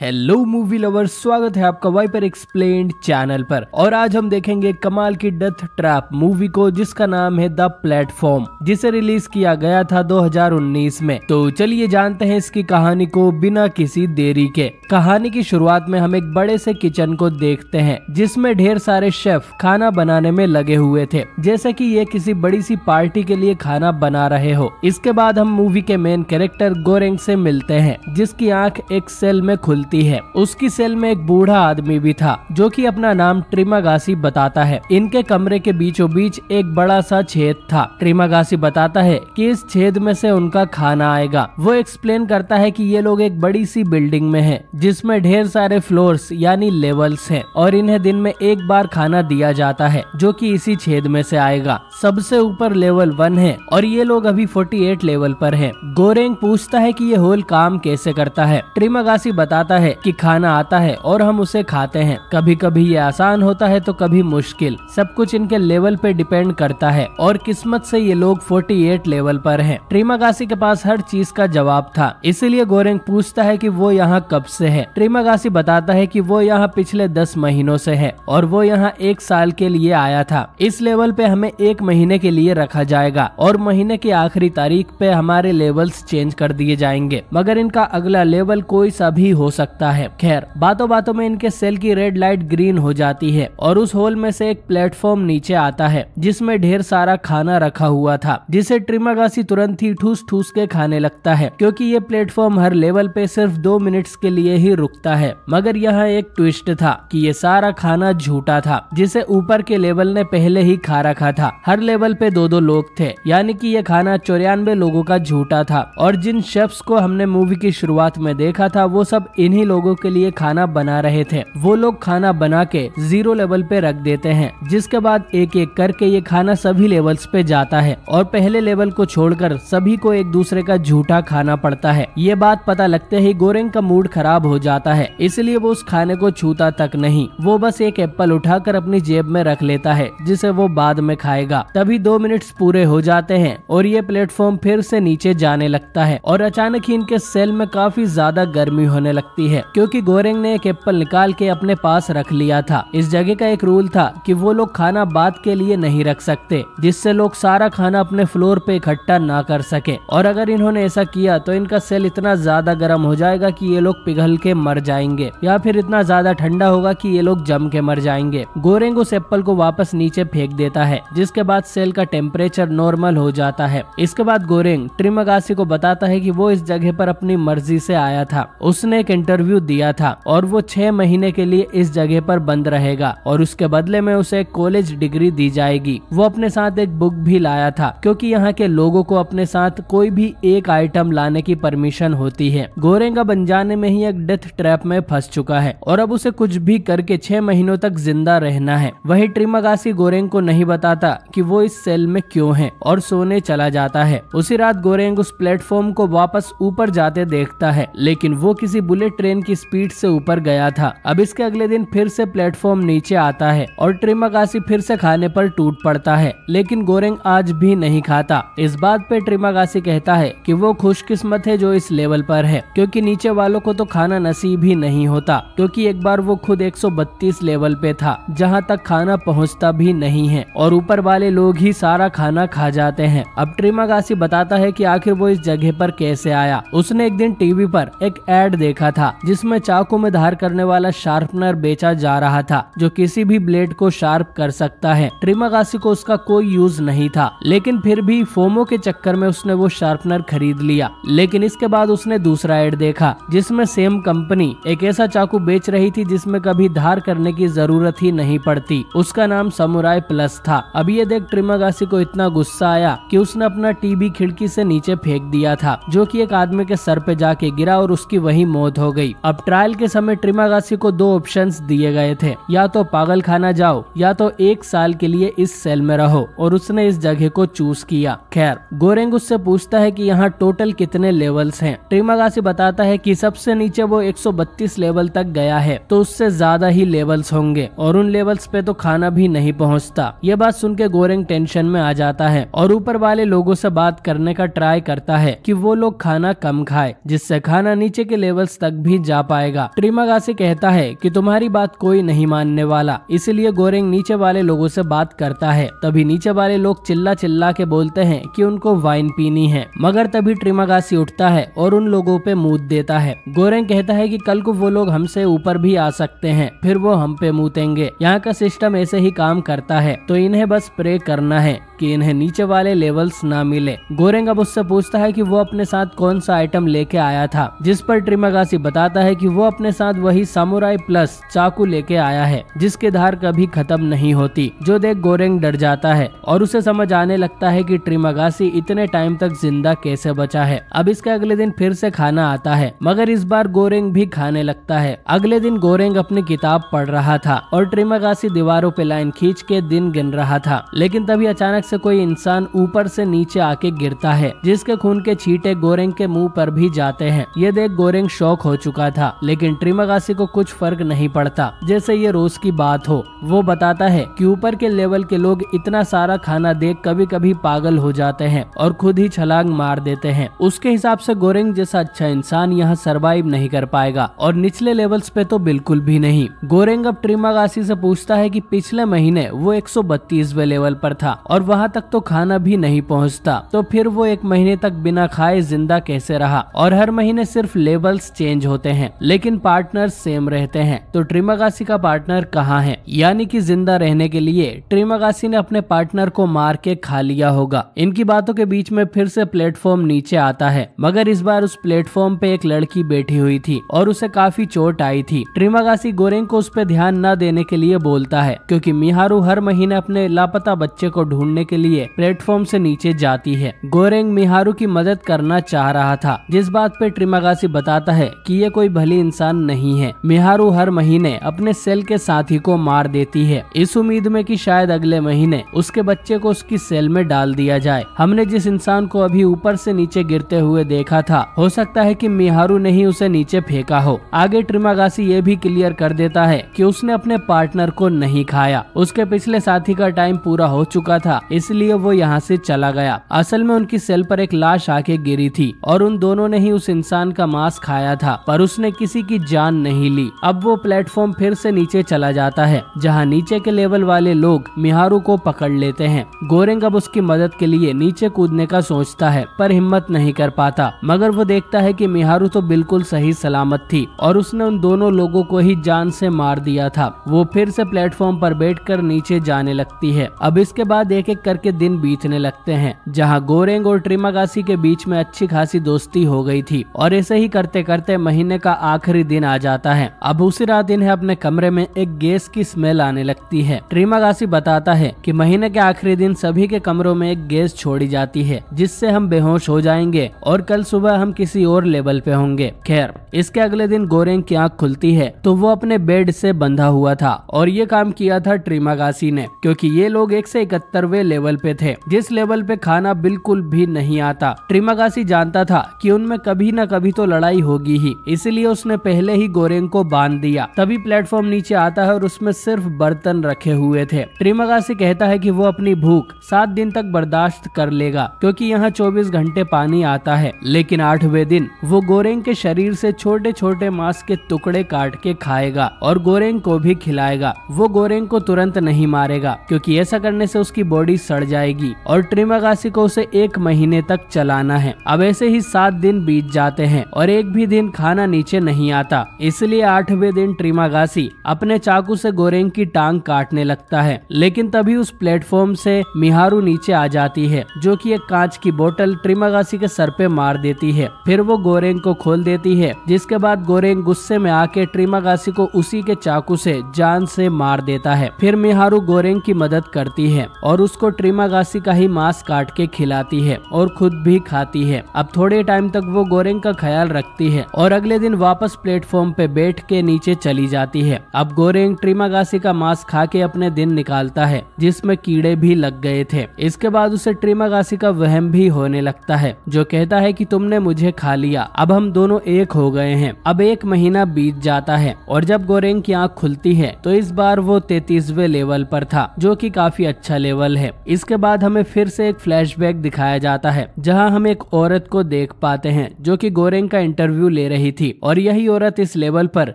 Hello movie lovers, स्वागत है आपका वाइपर एक्सप्लेन्ड चैनल पर। और आज हम देखेंगे कमाल की डेथ ट्रैप मूवी को, जिसका नाम है द प्लेटफॉर्म, जिसे रिलीज किया गया था 2019 में। तो चलिए जानते हैं इसकी कहानी को बिना किसी देरी के। कहानी की शुरुआत में हम एक बड़े से किचन को देखते हैं, जिसमें ढेर सारे शेफ खाना बनाने में लगे हुए थे, जैसे कि ये किसी बड़ी सी पार्टी के लिए खाना बना रहे हो। इसके बाद हम मूवी के मेन कैरेक्टर गोरेंग से मिलते हैं, जिसकी आंख एक सेल में खुलती है। उसकी सेल में एक बूढ़ा आदमी भी था, जो कि अपना नाम ट्रिमागासी बताता है। इनके कमरे के बीचों बीच एक बड़ा सा छेद था। ट्रिमागासी बताता है कि इस छेद में से उनका खाना आएगा। वो एक्सप्लेन करता है कि ये लोग एक बड़ी सी बिल्डिंग में हैं, जिसमें ढेर सारे फ्लोर्स यानी लेवल्स हैं, और इन्हें दिन में एक बार खाना दिया जाता है, जो कि इसी छेद में से आएगा। सबसे ऊपर लेवल 1 है और ये लोग अभी 48 लेवल पर हैं। गोरेंग पूछता है कि ये होल काम कैसे करता है। ट्रिमागासी बताता है कि खाना आता है और हम उसे खाते हैं। कभी कभी ये आसान होता है तो कभी मुश्किल। सब कुछ इनके लेवल पे डिपेंड करता है और किस्मत से ये लोग 48 लेवल पर हैं। ट्रिमागासी के पास हर चीज का जवाब था, इसीलिए गोरेंग पूछता है कि वो यहाँ कब से है। ट्रिमागासी बताता है कि वो यहाँ पिछले 10 महीनों से है और वो यहाँ 1 साल के लिए आया था। इस लेवल पे हमें 1 महीने के लिए रखा जाएगा और महीने की आखिरी तारीख पे हमारे लेवल्स चेंज कर दिए जाएंगे, मगर इनका अगला लेवल कोई सा भी हो सकता है। खैर, बातों बातों में इनके सेल की रेड लाइट ग्रीन हो जाती है और उस होल में से एक प्लेटफॉर्म नीचे आता है, जिसमें ढेर सारा खाना रखा हुआ था, जिसे ट्रिमागासी तुरंत ही ठूस ठूस के खाने लगता है, क्योंकि ये प्लेटफॉर्म हर लेवल पे सिर्फ 2 मिनट्स के लिए ही रुकता है। मगर यहाँ एक ट्विस्ट था कि ये सारा खाना झूठा था, जिसे ऊपर के लेवल ने पहले ही खा रखा था। हर लेवल पे 2-2 लोग थे, यानी कि ये खाना 94 लोगों का झूठा था। और जिन शेफ्स को हमने मूवी की शुरुआत में देखा था, वो सब इन्हीं लोगों के लिए खाना बना रहे थे। वो लोग खाना बना के 0 लेवल पे रख देते हैं, जिसके बाद एक एक करके ये खाना सभी लेवल्स पे जाता है और पहले लेवल को छोड़कर सभी को एक दूसरे का झूठा खाना पड़ता है। ये बात पता लगते ही गोरेंग का मूड खराब हो जाता है, इसलिए वो उस खाने को छूता तक नहीं। वो बस एक एप्पल उठाकर अपनी जेब में रख लेता है, जिसे वो बाद में खाएगा। तभी 2 मिनट्स पूरे हो जाते हैं और ये प्लेटफॉर्म फिर से नीचे जाने लगता है और अचानक ही इनके सेल में काफी ज्यादा गर्मी होने लगती है, क्योंकि गोरेंग ने एक एप्पल निकाल के अपने पास रख लिया था। इस जगह का एक रूल था कि वो लोग खाना बाद के लिए नहीं रख सकते, जिससे लोग सारा खाना अपने फ्लोर पे इकट्ठा ना कर सके। और अगर इन्होंने ऐसा किया तो इनका सेल इतना ज्यादा गर्म हो जाएगा कि ये लोग पिघल के मर जाएंगे, या फिर इतना ज्यादा ठंडा होगा कि ये लोग जम के मर जाएंगे। गोरेंग उस एप्पल को वापस नीचे फेंक देता है, जिसके बाद सेल का टेम्परेचर नॉर्मल हो जाता है। इसके बाद गोरेंग ट्रिमागासी को बताता है कि वो इस जगह पर अपनी मर्जी से आया था। उसने एक इंटरव्यू दिया था और वो 6 महीने के लिए इस जगह पर बंद रहेगा और उसके बदले में उसे एक कॉलेज डिग्री दी जाएगी। वो अपने साथ एक बुक भी लाया था, क्योंकि यहाँ के लोगों को अपने साथ कोई भी एक आइटम लाने की परमिशन होती है। गोरेंग अब अनजाने में ही एक डेथ ट्रैप में फंस चुका है और अब उसे कुछ भी करके 6 महीनों तक जिंदा रहना है। वही ट्रिमागासी गोरेंग को नहीं बताता कि वो इस सेल में क्यों है और सोने चला जाता है। उसी रात गोरेंग उस प्लेटफॉर्म को वापस ऊपर जाते देखता है, लेकिन वो किसी बुलेट ट्रेन की स्पीड से ऊपर गया था। अब इसके अगले दिन फिर से प्लेटफॉर्म नीचे आता है और ट्रिमागासी फिर से खाने पर टूट पड़ता है, लेकिन गोरेंग आज भी नहीं खाता। इस बात पे ट्रिमागासी कहता है कि वो खुशकिस्मत है जो इस लेवल पर है, क्योंकि नीचे वालों को तो खाना नसीब ही नहीं होता, क्योंकि एक बार वो खुद 132 लेवल पे था, जहाँ तक खाना पहुँचता भी नहीं है और ऊपर वाले लोग ही सारा खाना खा जाते हैं। अब ट्रिमागासी बताता है कि आखिर वो इस जगह पर कैसे आया। उसने एक दिन टीवी पर एक एड देखा था, जिसमें चाकू में धार करने वाला शार्पनर बेचा जा रहा था, जो किसी भी ब्लेड को शार्प कर सकता है। ट्रिमागासी को उसका कोई यूज नहीं था, लेकिन फिर भी फोमो के चक्कर में उसने वो शार्पनर खरीद लिया। लेकिन इसके बाद उसने दूसरा एड देखा, जिसमें सेम कंपनी एक ऐसा चाकू बेच रही थी जिसमें कभी धार करने की जरूरत ही नहीं पड़ती। उसका नाम समुराई प्लस था। अब ये देख ट्रिमागासी को इतना गुस्सा आया कि उसने अपना टीवी खिड़की से नीचे फेंक दिया था, जो कि एक आदमी के सर पे जाके गिरा और उसकी वही मौत हो गई। अब ट्रायल के समय ट्रिमागासी को 2 ऑप्शंस दिए गए थे, या तो पागल खाना जाओ या तो 1 साल के लिए इस सेल में रहो, और उसने इस जगह को चूज किया। खैर, गोरेंग उससे पूछता है कि यहाँ टोटल कितने लेवल्स हैं। ट्रिमागासी बताता है कि सबसे नीचे वो 132 लेवल तक गया है, तो उससे ज्यादा ही लेवल्स होंगे और उन लेवल्स पे तो खाना भी नहीं पहुँचता। ये बात सुन के गोरेंग टेंशन में आ जाता है और ऊपर वाले लोगों से बात करने का ट्राई करता है कि वो लोग खाना कम खाए, जिससे खाना नीचे के लेवल्स तक भी जा पाएगा। ट्रिमागासी कहता है कि तुम्हारी बात कोई नहीं मानने वाला, इसलिए गोरेंग नीचे वाले लोगों से बात करता है। तभी नीचे वाले लोग चिल्ला चिल्ला के बोलते हैं कि उनको वाइन पीनी है, मगर तभी ट्रिमागासी उठता है और उन लोगों पे मूत देता है। गोरेंग कहता है कि कल को वो लोग हमसे ऊपर भी आ सकते हैं, फिर वो हम पे मूतेंगे। यहाँ का सिस्टम ऐसे ही काम करता है, तो इन्हें बस प्रे करना है कि इन्हें नीचे वाले लेवल्स ना मिले। गोरेंग अब उससे पूछता है कि वो अपने साथ कौन सा आइटम लेके आया था, जिस पर ट्रिमागासी बताता है कि वो अपने साथ वही सामुराई प्लस चाकू लेके आया है, जिसकी धार कभी खत्म नहीं होती। जो देख गोरेंग डर जाता है और उसे समझ आने लगता है कि ट्रिमागासी इतने टाइम तक जिंदा कैसे बचा है। अब इसके अगले दिन फिर से खाना आता है, मगर इस बार गोरेंग भी खाने लगता है। अगले दिन गोरेंग अपनी किताब पढ़ रहा था और ट्रिमागासी दीवारों पे लाइन खींच के दिन गिन रहा था, लेकिन तभी अचानक से कोई इंसान ऊपर से नीचे आके गिरता है, जिसके खून के छींटे गोरेंग के मुंह पर भी जाते हैं। ये देख गोरेंग शॉक हो चुका था, लेकिन ट्रिमागासी को कुछ फर्क नहीं पड़ता, जैसे ये रोज की बात हो। वो बताता है कि ऊपर के लेवल के लोग इतना सारा खाना देख कभी कभी पागल हो जाते हैं और खुद ही छलांग मार देते हैं। उसके हिसाब से गोरेंग जैसा अच्छा इंसान यहाँ सरवाइव नहीं कर पाएगा, और निचले लेवल्स पे तो बिल्कुल भी नहीं। गोरेंग अब ट्रिमागासी से पूछता है कि पिछले महीने वो 132वें लेवल पर था और वहाँ तक तो खाना भी नहीं पहुँचता, तो फिर वो एक महीने तक बिना खाए जिंदा कैसे रहा। और हर महीने सिर्फ लेवल्स चेंज होते हैं, लेकिन पार्टनर सेम रहते हैं। तो ट्रिमागासी का पार्टनर कहाँ है? यानी कि जिंदा रहने के लिए ट्रिमागासी ने अपने पार्टनर को मार के खा लिया होगा। इनकी बातों के बीच में फिर से प्लेटफॉर्म नीचे आता है, मगर इस बार उस प्लेटफॉर्म पे एक लड़की बैठी हुई थी और उसे काफी चोट आई थी। ट्रिमागासी गोरेंग को उस पे ध्यान न देने के लिए बोलता है, क्योंकि मिहारू हर महीने अपने लापता बच्चे को ढूंढने के लिए प्लेटफॉर्म से नीचे जाती है। गोरेंग मिहारू की मदद करना चाह रहा था, जिस बात पे ट्रिमागासी बताता है कि ये कोई भली इंसान नहीं है। मिहारू हर महीने अपने सेल के साथी को मार देती है, इस उम्मीद में कि शायद अगले महीने उसके बच्चे को उसकी सेल में डाल दिया जाए। हमने जिस इंसान को अभी ऊपर से नीचे गिरते हुए देखा था, हो सकता है कि मिहारू ने ही उसे नीचे फेंका हो। आगे ट्रिमागासी ये भी क्लियर कर देता है कि उसने अपने पार्टनर को नहीं खाया, उसके पिछले साथी का टाइम पूरा हो चुका था, इसलिए वो यहाँ से चला गया। असल में उनकी सेल पर एक लाश आके गिरी थी और उन दोनों ने ही उस इंसान का मांस खाया था, पर उसने किसी की जान नहीं ली। अब वो प्लेटफॉर्म फिर से नीचे चला जाता है, जहाँ नीचे के लेवल वाले लोग मिहारू को पकड़ लेते हैं। गोरेंग अब उसकी मदद के लिए नीचे कूदने का सोचता है, पर हिम्मत नहीं कर पाता। मगर वो देखता है कि मिहारू तो बिल्कुल सही सलामत थी और उसने उन दोनों लोगों को ही जान से मार दिया था। वो फिर से प्लेटफॉर्म पर बैठकर नीचे जाने लगती है। अब इसके बाद एक एक करके दिन बीतने लगते हैं, जहाँ गोरेंग और ट्रिमागासी के बीच में अच्छी खासी दोस्ती हो गई थी, और ऐसे ही करते करते महीने का आखिरी दिन आ जाता है। अब उसी रात इन्हें अपने कमरे में एक गैस की स्मेल आने लगती है। ट्रिमागासी बताता है कि महीने के आखिरी दिन सभी के कमरों में एक गैस छोड़ी जाती है, जिससे हम बेहोश हो जाएंगे और कल सुबह हम किसी और लेवल पे होंगे। खैर, इसके अगले दिन गोरेंग की आंख खुलती है तो वो अपने बेड से बंधा हुआ था, और ये काम किया था ट्रिमागासी ने, क्योंकि ये लोग 171वें लेवल पे थे, जिस लेवल पे खाना बिल्कुल भी नहीं आता। ट्रिमागासी जानता था कि उनमें कभी न कभी तो लड़ाई होगी ही, इसलिए उसने पहले ही गोरेंग को बांध दिया। तभी प्लेटफॉर्म नीचे आता है और उसमें सिर्फ बर्तन रखे हुए थे। ट्रिमागासी कहता है कि वो अपनी भूख 7 दिन तक बर्दाश्त कर लेगा, क्योंकि यहाँ 24 घंटे पानी आता है, लेकिन 8वें दिन वो गोरेंग के शरीर से छोटे छोटे मांस के टुकड़े काट के खाएगा और गोरेंग को भी खिलाएगा। वो गोरेंग को तुरंत नहीं मारेगा, क्योंकि ऐसा करने से उसकी बॉडी सड़ जाएगी, और ट्रिमागासी को उसे 1 महीने तक चलाना है। अब ऐसे ही 7 दिन बीत जाते हैं और एक भी दिन खाना नीचे नहीं आता, इसलिए 8वें दिन ट्रिमागासी अपने चाकू से गोरेंग की टांग काटने लगता है। लेकिन तभी उस प्लेटफॉर्म से मिहारू नीचे आ जाती है, जो कि एक कांच की बोतल ट्रिमागासी के सर पे मार देती है। फिर वो गोरेंग को खोल देती है, जिसके बाद गोरेंग गुस्से में आके ट्रिमागासी को उसी के चाकू से जान से मार देता है। फिर मिहारू गोरेंग की मदद करती है और उसको ट्रिमागासी का ही मांस काट के खिलाती है और खुद भी खाती है। अब थोड़े टाइम तक वो गोरेंग का ख्याल रखती है और अगले दिन वापस प्लेटफॉर्म पे बैठ के नीचे चली जाती है। अब गोरेंग ट्रिमागासी का मांस खा के अपने दिन निकालता है, जिसमें कीड़े भी लग गए थे। इसके बाद उसे ट्रिमागासी का वहम भी होने लगता है, जो कहता है कि तुमने मुझे खा लिया, अब हम दोनों एक हो गए हैं। अब 1 महीना बीत जाता है और जब गोरेंग की आंख खुलती है तो इस बार वो 33वें लेवल पर था, जो कि काफी अच्छा लेवल है। इसके बाद हमें फिर से एक फ्लैशबैक दिखाया जाता है, जहां हम एक औरत को देख पाते हैं जो कि गोरेंग का इंटरव्यू ले रही थी और यही औरत इस लेवल पर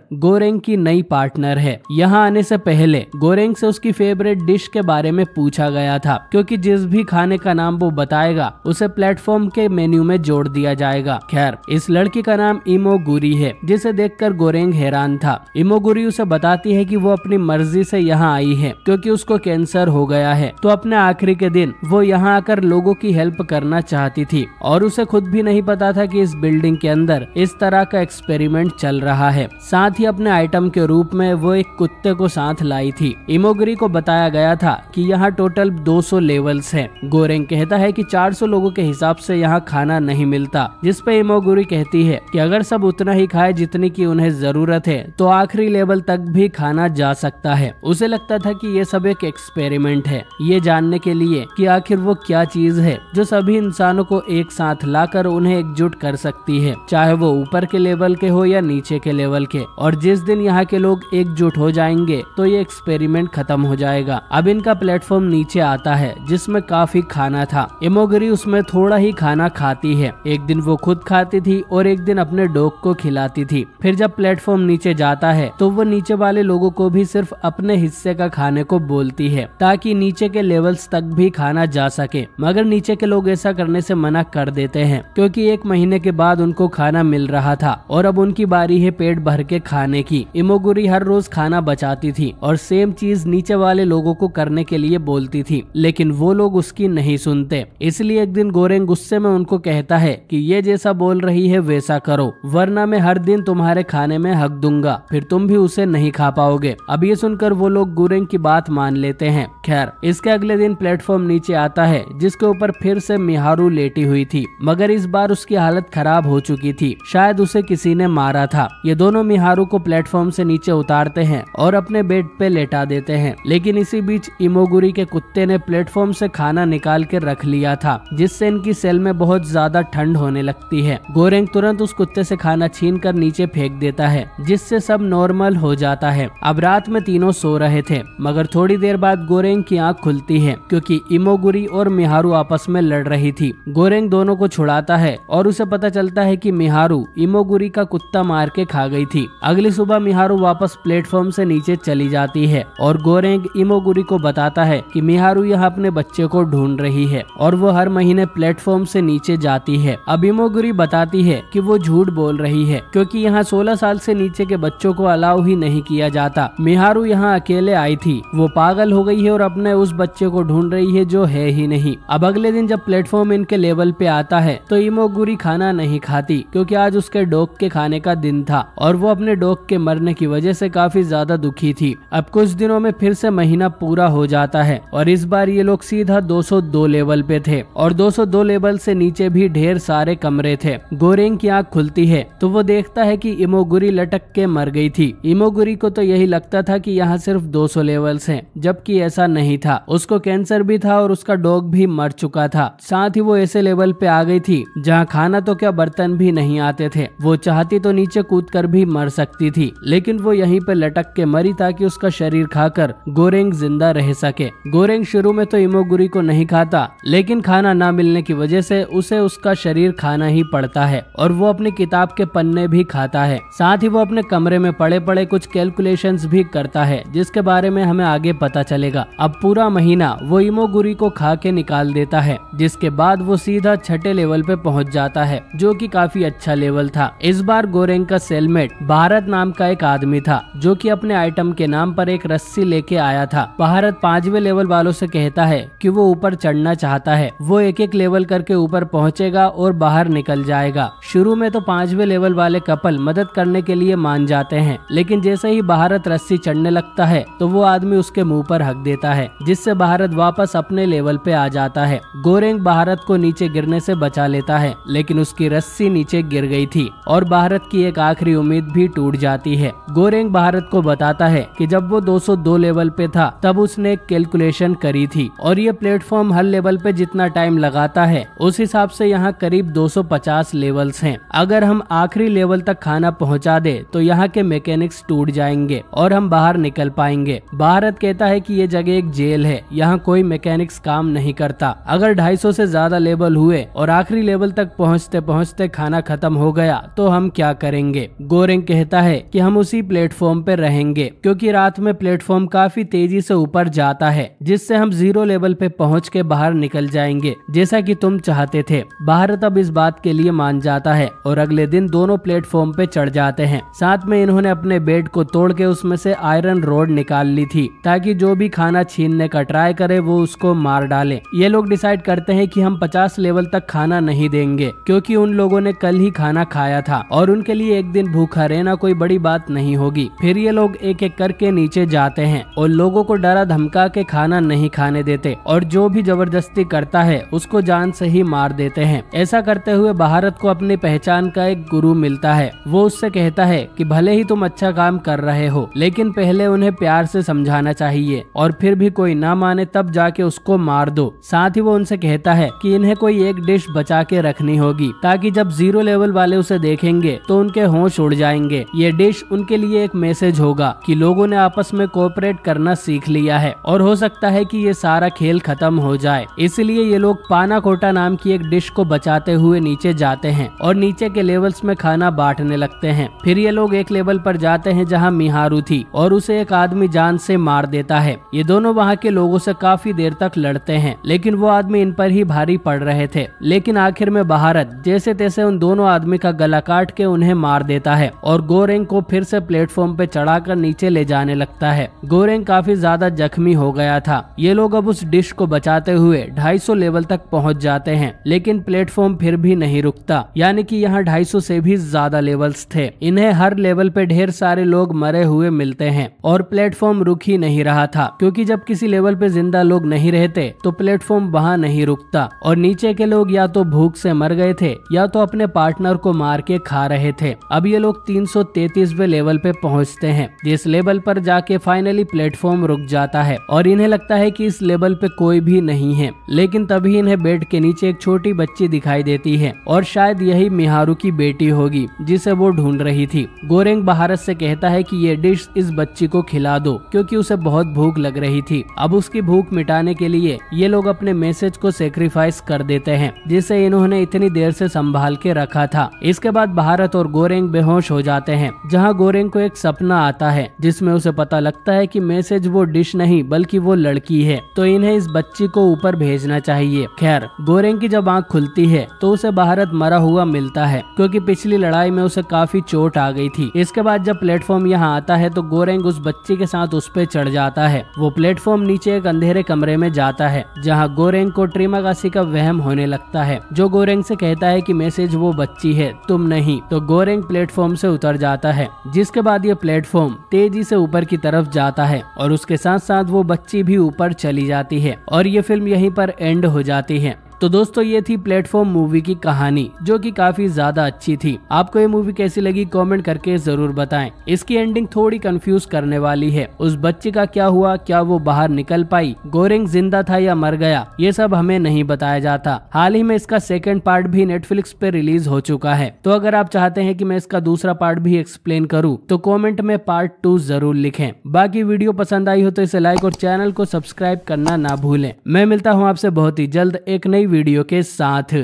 गोरेंग की नई पार्टनर है। यहाँ आने से पहले गोरेंग से उसकी फेवरेट डिश के बारे में पूछा गया था, क्योंकि जिस भी खाने का नाम वो बताएगा उसे प्लेटफॉर्म के मेन्यू में जोड़ दिया जाएगा। खैर, इस लड़की का नाम इमोगुरी है, जिसे देखकर गोरेंग हैरान था। इमोगुरी उसे बताती है कि वो अपनी मर्जी से यहाँ आई है क्योंकि उसको कैंसर हो गया है, तो अपने आखिरी के दिन वो यहाँ आकर लोगों की हेल्प करना चाहती थी और उसे खुद भी नहीं पता था कि इस बिल्डिंग के अंदर इस तरह का एक्सपेरिमेंट चल रहा है। साथ ही अपने आइटम के रूप में वो एक कुत्ते को साथ लाई थी। इमोगुरी को बताया गया था कि यहाँ टोटल 200 लेवल्स हैं। गोरेंग कहता है कि 400 लोगों के हिसाब से यहाँ खाना नहीं मिलता, जिस पे इमोगुरी कहती है कि अगर सब उतना ही खाए जितनी की उन्हें जरूरत है तो आखिरी लेवल तक भी खाना जा सकता है। उसे लगता था कि ये सब एक एक्सपेरिमेंट है, ये जानने के लिए कि आखिर वो क्या चीज है जो सभी इंसानों को एक साथ लाकर उन्हें एकजुट कर सकती है, चाहे वो ऊपर के लेवल के हो या नीचे के लेवल के। और जिस दिन यहाँ के लोग एकजुट हो जाएंगे तो ये एक्सपेरिमेंट खत्म हो जाएगा। अब इनका प्लेटफॉर्म नीचे आता है जिसमें काफी खाना था। इमोगुरी उसमें थोड़ा ही खाना खाती है। एक दिन वो खुद खाती थी और एक दिन अपने डॉग को खिलाती थी। फिर जब प्लेटफॉर्म नीचे जाता है तो वो नीचे वाले लोगों को भी सिर्फ अपने हिस्से का खाने को बोलती है ताकि नीचे के लेवल्स तक भी खाना जा सके, मगर नीचे के लोग ऐसा करने से मना कर देते हैं क्योंकि 1 महीने के बाद उनको खाना मिल रहा था और अब उनकी बारी है पेट भर के खाने की। इमोगुरी हर रोज खाना बचाती थी और सेम चीज नीचे वाले लोगों को करने के लिए बोलती थी, लेकिन वो लोग उसकी नहीं सुनते। इसलिए एक दिन गोरेंग गुस्से में उनको कहता है कि ये जैसा बोल रही है वैसा करो, वरना मैं हर दिन तुम्हारे खाने में हक दूंगा, फिर तुम भी उसे नहीं खा पाओगे। अब ये सुनकर वो लोग गोरेंग की बात मान लेते हैं। खैर, इसके अगले दिन प्लेटफॉर्म नीचे आता है जिसके ऊपर फिर से मिहारू लेटी हुई थी, मगर इस बार उसकी हालत खराब हो चुकी थी, शायद उसे किसी ने मारा था। ये दोनों मिहारू को प्लेटफॉर्म से नीचे उतारते हैं और अपने बेड पे लेटा देते हैं, लेकिन इसी बीच इमोगुरी के कुत्ते ने प्लेटफॉर्म से खाना निकाल के रख लिया था, जिससे इनकी सेल में बहुत ज्यादा ठंड होने लगती है। गोरेंग तुरंत उस कुत्ते से खाना छीन कर नीचे फेंक देता है, जिससे सब नॉर्मल हो जाता है। अब रात में तीनों सो रहे थे, मगर थोड़ी देर बाद गोरेंग की आंख खुलती है क्योंकि इमोगुरी और मिहारू आपस में लड़ रही थी। गोरेंग दोनों को छुड़ाता है और उसे पता चलता है कि मिहारू इमोगुरी का कुत्ता मार के खा गई थी। अगली सुबह मिहारू वापस प्लेटफॉर्म से नीचे चली जाती है और गोरेंग इमोगुरी को बताता है कि मिहारू यहाँ अपने बच्चे को ढूंढ रही है और वो हर महीने प्लेटफॉर्म से नीचे जाती है। अब इमोगुरी बताती है कि वो झूठ बोल रही है क्योंकि यहाँ 16 साल से नीचे के बच्चों को अलाउ ही नहीं किया जाता। मिहारू यहाँ अकेले आई थी, वो पागल हो गई है और अपने उस बच्चे को ढूंढ रही है जो है ही नहीं। अब अगले दिन जब प्लेटफॉर्म इनके लेवल पे आता है तो इमोगुरी खाना नहीं खाती क्योंकि आज उसके डॉग के खाने का दिन था और वो अपने डॉग के मरने की वजह से काफी ज्यादा दुखी थी। अब कुछ दिनों में फिर से महीना पूरा हो जाता है और इस बार ये लोग सीधा 202 लेवल पे थे और 202 लेवल से नीचे भी ढेर सारे कमरे थे। गोरेंग की आंख खुलती है तो वो देखता है कि इमोगुरी लटक के मर गई थी। इमोगुरी को तो यही लगता था कि यहाँ सिर्फ 200 लेवल्स हैं, जबकि ऐसा नहीं था। उसको कैंसर भी था और उसका डॉग भी मर चुका था। साथ ही वो ऐसे लेवल पे आ गई थी जहाँ खाना तो क्या बर्तन भी नहीं आते थे। वो चाहती तो नीचे कूदकर भी मर सकती थी, लेकिन वो यहीं पे लटक के मरी ताकि उसका शरीर खाकर गोरेंग जिंदा रह सके। गोरेंग शुरू में तो इमोगुरी को नहीं खाता, लेकिन खाना ना मिलने की वजह से उसे उसका शरीर खाना ही पड़ता है और वो अपनी किताब के पन्ने भी खाता है। साथ ही वो अपने कमरे में पड़े पड़े कुछ कैलकुलेशंस भी करता है, जिसके बारे में हमें आगे पता चलेगा। अब पूरा महीना वो इमोगुरी को खा के निकाल देता है, जिसके बाद वो सीधा 6ठे लेवल पे पहुंच जाता है, जो कि काफी अच्छा लेवल था। इस बार गोरेंग का सेलमेट भारत नाम का एक आदमी था, जो कि अपने आइटम के नाम पर एक रस्सी लेके आया था। भारत 5वें लेवल वालों से कहता है कि वो ऊपर चढ़ना चाहता है। वो एक एक लेवल करके ऊपर पहुंचेगा और बाहर निकल जाएगा। शुरू में तो 5वें लेवल वाले कपल मदद करने के लिए मान जाते हैं, लेकिन जैसे ही भारत रस्सी चढ़ने लगता है तो वो आदमी उसके मुंह पर हक देता है, जिससे भारत वापस अपने लेवल पे आ जाता है। गोरेंग भारत को नीचे गिरने से बचा लेता है, लेकिन उसकी रस्सी नीचे गिर गई थी और भारत की एक आखिरी उम्मीद भी टूट जाती है। गोरेंग भारत को बताता है कि जब वो 202 लेवल पे था तब उसने एक कैलकुलेशन करी थी और ये प्लेटफॉर्म हर लेवल पे जितना टाइम लगाता है उस हिसाब से यहाँ करीब 250 लेवल्स हैं। अगर हम आखिरी लेवल तक खाना पहुँचा दे तो यहाँ के मैकेनिक्स टूट जाएंगे और हम बाहर निकल पाएंगे। भारत कहता है कि ये जगह एक जेल है, यहाँ कोई मैकेनिक्स काम नहीं करता। अगर 250 से ज्यादा लेवल हुए और आखिरी लेवल तक पहुँचते पहुँचते खाना खत्म हो गया तो हम क्या करेंगे। गोरेंग कहता है कि हम उसी प्लेटफॉर्म पे रहेंगे क्योंकि रात में प्लेटफॉर्म काफी तेजी से ऊपर जाता है, जिससे हम 0 लेवल पे पहुंच के बाहर निकल जाएंगे जैसा कि तुम चाहते थे। भारत अब इस बात के लिए मान जाता है और अगले दिन दोनों प्लेटफॉर्म पे चढ़ जाते हैं। साथ में इन्होंने अपने बेड को तोड़ के उसमें से आयरन रोड निकाल ली थी ताकि जो भी खाना छीनने का ट्राई करे वो उसको मार डाले। ये लोग डिसाइड करते हैं कि हम 50 लेवल तक खाना नहीं देंगे क्योंकि उन लोगों ने कल ही खाना खाया था और उनके लिए एक दिन भूखा रहना कोई बड़ी बात नहीं होगी। फिर ये लोग एक एक करके नीचे जाते हैं और लोगों को डरा धमका के खाना नहीं खाने देते और जो भी जबरदस्ती करता है उसको जान से ही मार देते हैं। ऐसा करते हुए भारत को अपनी पहचान का एक गुरु मिलता है। वो उससे कहता है कि भले ही तुम अच्छा काम कर रहे हो लेकिन पहले उन्हें प्यार से समझाना चाहिए और फिर भी कोई ना माने तब जाके उसको मार दो। साथ ही वो उनसे कहता है कि इन्हें कोई एक डिश बचा के रखनी होगी ताकि जब 0 लेवल वाले उसे देखेंगे तो उनके होश उड़ जाएंगे। ये डिश उनके लिए एक मैसेज होगा कि लोगों ने आपस में कोऑपरेट करना सीख लिया है और हो सकता है कि ये सारा खेल खत्म हो जाए। इसलिए ये लोग पाना कोटा नाम की एक डिश को बचाते हुए नीचे जाते हैं और नीचे के लेवल्स में खाना बांटने लगते हैं। फिर ये लोग एक लेवल पर जाते हैं जहां मिहारू थी और उसे एक आदमी जान से मार देता है। ये दोनों वहां के लोगों से काफी देर तक लड़ते हैं लेकिन वो आदमी इन पर ही भारी पड़ रहे थे। लेकिन आखिर में भारत जैसे तैसे उन दोनों आदमी का गला काट के उन्हें मार देता है और गोरेंग को फिर से प्लेटफॉर्म पे चढ़ाकर नीचे ले जाने लगता है। गोरेंग काफी ज्यादा जख्मी हो गया था। ये लोग अब उस डिश को बचाते हुए 250 लेवल तक पहुंच जाते हैं लेकिन प्लेटफॉर्म फिर भी नहीं रुकता, यानी कि यहाँ 250 से भी ज्यादा लेवल्स थे। इन्हें हर लेवल पे ढेर सारे लोग मरे हुए मिलते हैं और प्लेटफॉर्म रुक ही नहीं रहा था क्योंकि जब किसी लेवल पे जिंदा लोग नहीं रहते तो प्लेटफॉर्म वहाँ नहीं रुकता और नीचे के लोग या तो भूख से मर गए थे या तो अपने पार्टनर को मार के खा रहे थे। अब ये लोग 333वें लेवल पे पहुँचते हैं जिस लेवल पर जाके फाइनली प्लेटफॉर्म रुक जाता है और इन्हें लगता है कि इस लेवल पे कोई भी नहीं है। लेकिन तभी इन्हें बेड के नीचे एक छोटी बच्ची दिखाई देती है और शायद यही मिहारू की बेटी होगी जिसे वो ढूंढ रही थी। गोरेंग भारत से कहता है कि ये डिश इस बच्ची को खिला दो क्योंकि उसे बहुत भूख लग रही थी। अब उसकी भूख मिटाने के लिए ये लोग अपने मैसेज को सेक्रीफाइस कर देते हैं जिसे इन्होंने इतनी देर से संभाल के रखा था। इसके बाद भारत और गोरेंग बेहोश हो जाते हैं जहाँ गोरेंग को एक सपना आता है जिसमें उसे पता लगता है कि मैसेज वो डिश नहीं बल्कि वो लड़की है, तो इन्हें इस बच्ची को ऊपर भेजना चाहिए। खैर गोरेंग की जब आँख खुलती है तो उसे भारत मरा हुआ मिलता है क्योंकि पिछली लड़ाई में उसे काफी चोट आ गई थी। इसके बाद जब प्लेटफॉर्म यहाँ आता है तो गोरेंग उस बच्ची के साथ उस पे चढ़ जाता है। वो प्लेटफॉर्म नीचे एक अंधेरे कमरे में जाता है जहाँ गोरेंग को ट्रिमागासी का वहम होने लगता है जो गोरेंग से कहता है कि मैसेज वो बच्ची है तुम नहीं। तो गोरेंग प्लेटफॉर्म से उतर जाता है जिसके बाद ये प्लेटफॉर्म तेजी से ऊपर की तरफ जाता है और उसके साथ साथ वो बच्ची भी ऊपर चली जाती है और ये फिल्म यहीं पर एंड हो जाती है। तो दोस्तों ये थी प्लेटफॉर्म मूवी की कहानी जो कि काफी ज्यादा अच्छी थी। आपको ये मूवी कैसी लगी कमेंट करके जरूर बताएं। इसकी एंडिंग थोड़ी कंफ्यूज करने वाली है। उस बच्ची का क्या हुआ, क्या वो बाहर निकल पाई, गोरेंग जिंदा था या मर गया, ये सब हमें नहीं बताया जाता। हाल ही में इसका सेकंड पार्ट भी नेटफ्लिक्स पे रिलीज हो चुका है। तो अगर आप चाहते हैं कि मैं इसका दूसरा पार्ट भी एक्सप्लेन करूँ तो कॉमेंट में पार्ट 2 जरूर लिखें। बाकी वीडियो पसंद आई हो तो इसे लाइक और चैनल को सब्सक्राइब करना ना भूलें। मैं मिलता हूँ आपसे बहुत ही जल्द एक नई वीडियो के साथ।